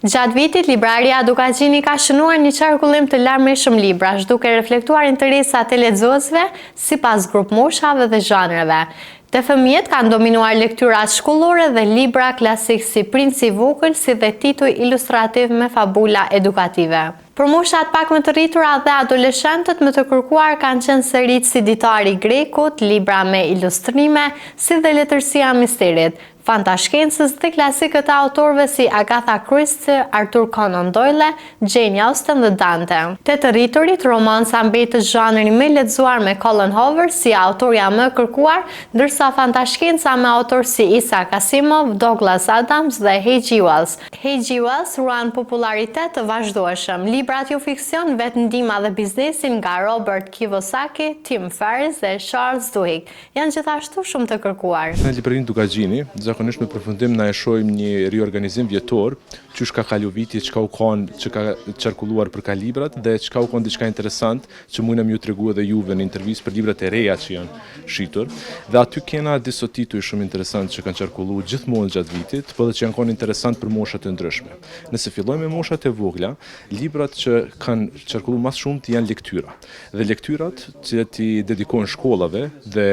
Gjatë vitit, libraria Dukagjini ka shënuar një qarkullim të larmishëm librash, duke reflektuar interesat e lexuesve sipas grup moshave dhe zhanreve. Te fëmijët kanë dominuar lektyrat shkollore dhe libra klasik si Princi i Vogël, si dhe tituj ilustrativ me fabula edukative. Për moshat pak më të rritura dhe adoleshentët më të kërkuar kanë qenë seritë si Ditari i Grekut, libra me ilustrime, si dhe Letërsia e Misterit, fantashkencës dhe klasikët e autorëve si Agatha Christie, Arthur Conan Doyle, Jane Austen dhe Dante. Te të rriturit, romanca mbetët zhanri më i lexuar me Colin Hoover si autorja më e kërkuar, ndërsa fantashkenca me autor si Isaac Asimov, Douglas Adams dhe H.G. Wells. H.G. Wells ruan popularitet të vazhdueshëm. Librat jo fiksion vetë ndihma dhe biznesin nga Robert Kiyosaki, Tim Ferriss dhe Charles Duhigg janë gjithashtu shumë të kërkuar. Në librarinë Dukagjini, zakonisht me përfundim na e shohim një riorganizim vjetor, çu ka kalu viti, çka u kanë, që ka qarkulluar për ka librat dhe çka u kanë diçka interesant që mundem ju tregu edhe juve në intervistë për librat e reja që janë shitur. Dhe aty kena disa tituj shumë interesant që kanë qarkulluar gjithmonë gjatë vitit, por edhe që janë kanë interesant për moshat e ndryshme. Nëse fillojmë me moshat e vogla, librat që kanë qarkulluar më shumë janë lektyra. Dhe lektyrat që i dedikohen shkollave dhe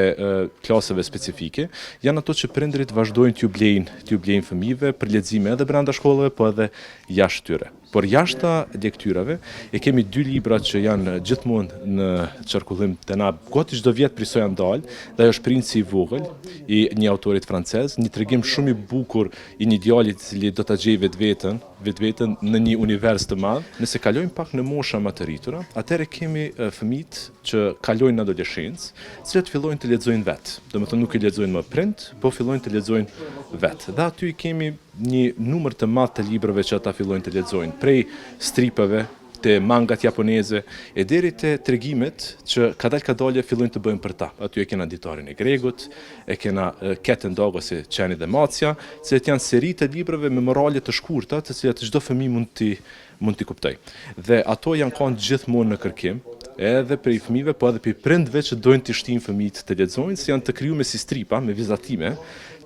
klaseve specifike janë ato që prindërit vazhdojnë t'ju blejnë fëmijëve për lexime edhe brenda shkollave, po edhe jashtë tyre. Por jashta lektyrave e kemi dy libra që janë gjithmonë në qarkullim të na gati çdo vit prisoj janë dalë, dhe ajo është Princi i Vogël i një autorit francez, një tregim shumë i bukur i një djalit i cili do ta gjejë vetveten në një univers të madh. Nëse kalojmë pak në mosha më të rritura, atëherë kemi fëmijët që kalojnë në adoleshencë, të cilët fillojnë të lexojnë vetë. Domethënë nuk i lexojnë më prind, po fillojnë të lexojnë vetë. Dhe aty kemi një numër të madh të librave që ata fillojnë të lexojnë, prej stripave, te mangat japoneze, e deri te tregimet që kadalë fillojnë të bëjnë për ta. Aty e kena Ditarin e Gregut, e kena Cat and Dog ose Qeni dhe Macja, që janë seri të librave me morale të shkurta, të cilat çdo fëmijë mund t'i kuptoj. Dhe ato janë kanë gjithmonë në kërkim, edhe për i fëmijëve, po edhe për i prindve që dojnë të shtinë fëmijët të lexojnë, si janë të krijuar si stripa, me vizatime,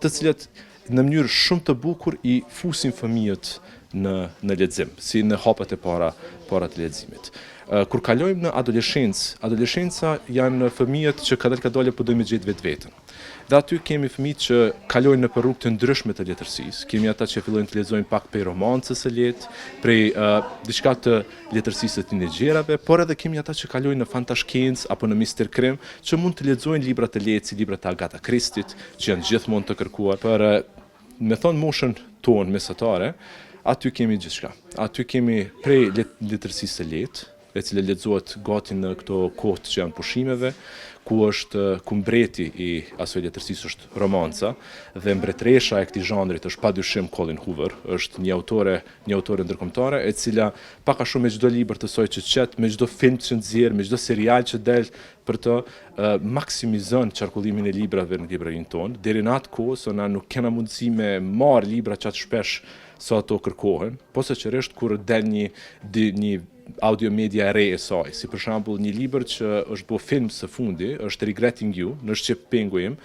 të cilat në mënyrë shumë të bukur i fusin fëmijët në lexim, si në hapat e para të leximit. Kur kalojmë në adoleshenca janë fëmijët që kadalë po dojmë gjetë vetveten. Dhe aty kemi fëmijët që kalojnë në rrugë të ndryshme të letërsisë. Kemi ata që fillojnë të lexojnë pak prej romancës së lehtë, prej diçka të letërsisë të tinexherave, por edhe kemi ata që kalojnë në fantashkencë apo në mister krim, që mund të lexojnë libra të lehtë si librat e Agatha Christie, që janë gjithmonë të kërkuar. Për me thon moshën tonë mesatare, aty kemi gjithçka. Aty kemi prej letërsisë së lehtë, e cila lexohet gati në këto kohë që janë pushimeve, ku mbreti i asoj letërsisë është romanca, dhe mbretresha e këtij zhanrit është padyshim Colin Hoover, është një autore ndërkombëtare, e cila pak a shumë me çdo libër të saj që qet, me çdo film që nxjerr, me çdo serial që del për të maksimizon qarkullimin e librave në librarinë tonë. Deri në atë kohë, so na nuk kena mundësi me marr libra që atë shpesh sa ato kërkohen, posaçërisht kur del një audio media e re e saj, si për shembull një libër që është bërë film së fundi, është Regretting You, në shqip Penguin,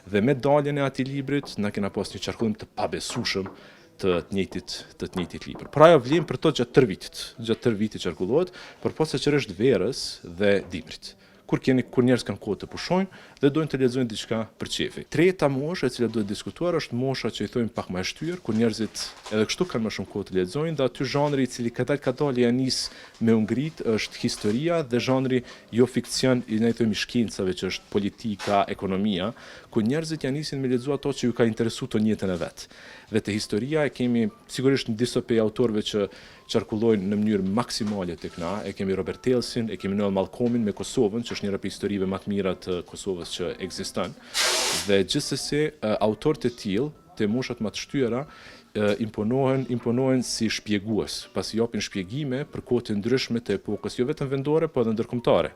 dhe me daljen e atij librit na kena pas një qarkullim të pabesueshëm të njëjtit libër. Pra ajo vlen për to gjatë tërë vitit qarkullohet, por posaçërisht verës dhe dimrit. Kur njerëz kanë kohë të pushojnë dhe dojnë të lexojnë diçka për çefi. Treta moshë e cila duhet diskutuar është mosha që i thojmë pak më e shtyr, kur njerëzit edhe kështu kanë më shumë kohë të lexojnë, dhe aty zhanri i cili kadalë ja nis me u ngrit është historia dhe zhanri jo fikcion i ne thojmë shkencave që është politika, ekonomia, ku njerëzit ja nisin me lexuar ato që ju ka interesuar të njëjtën e vet. Dhe te historia e kemi sigurisht në disa prej autorëve që qarkullojnë në mënyrë maksimale tek na, e kemi Robert Elsin, e kemi Noel Malcolmin me Kosovën, që është njëra prej historive më të mira të Kosovës që ekziston. Dhe gjithsesi autorët e tillë te moshat më të shtyra imponohen si shpjegues, pasi japin shpjegime për kohë të ndryshme të epokës, jo vetëm vendore, po edhe ndërkombëtare.